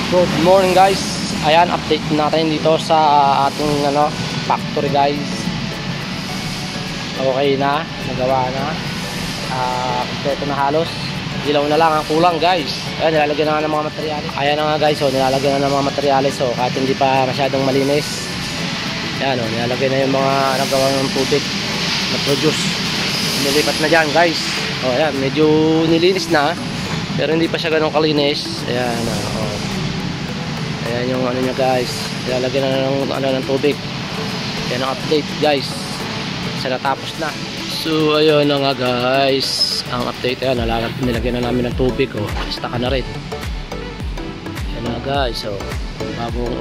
Good morning guys. Ayan, update natin dito sa ating factory guys. Okay na, nagawa na. Kompleto na halos. Ilaw na lang ang kulang guys. Ayan, nilalagyan na ng mga materyales. Ayan na nga guys, nilalagyan na ng mga materyales. Kahit hindi pa masyadong malinis. Ayan, nilalagyan na yung mga nagawa ng tubig na produce. Nilipat na dyan guys. Ayan, medyo nilinis na. Pero hindi pa siya ganun kalinis. Ayan, ayan yung niya guys. Nilalagyan na ng tubig. Ayan ang update guys. Sa natapos na. So ayun na nga guys. Ang update ayan. Nilagyan na namin ng tubig. Staka na rin. Ayan na guys. So bagong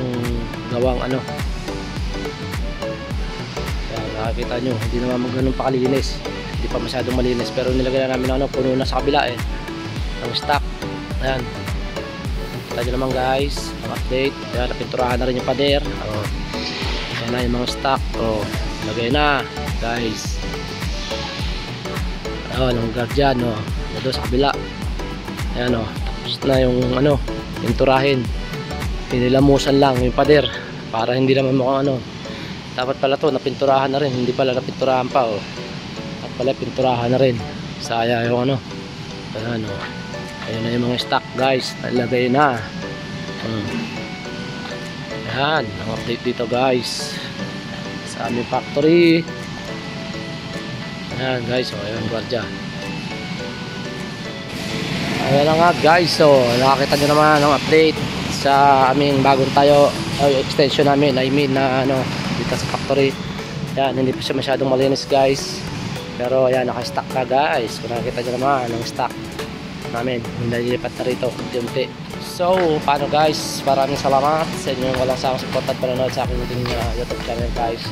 gawang Ayan, nakakita nyo. Hindi naman ganun pa kalinis. Hindi pa masyadong malinis. Pero nilagyan na namin puno na sa kabila ang stock. Ayan. Kita nyo naman guys ang update. Ayan, napinturahan na rin yung pader. Ayan na yung mga stock. Lagay na guys. Ang guardian ito sa kabila. Ayan tapos na yung pinturahin. Pinilamusan lang yung pader para hindi naman mukhang dapat pala to napinturahan na rin. Hindi pala napinturahan pa at pala pinturahan na rin. Saya yung ayan ayun na yung mga stock guys, nalagay na. Ayan, ang update dito guys sa aming factory. Ayan guys, ayun guardia. Ayan na nga guys, nakakita nyo naman ang update sa aming bagong tayo extension namin, I mean na dito sa factory. Ayan, hindi pa siya masyadong malinis guys. Pero ayan, naka-stock ka guys. Kung nakikita nyo naman ang stock namin, nililipat na rito unti-unti. So paano guys, maraming salamat sa inyo walang sawang support at panonood sa aking YouTube channel guys,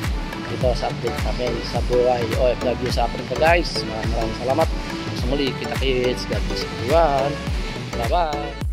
dito sa update namin sa buhay OFW sa Africa guys. Maraming salamat sa muli. Kita kits, God bless everyone. Bye bye.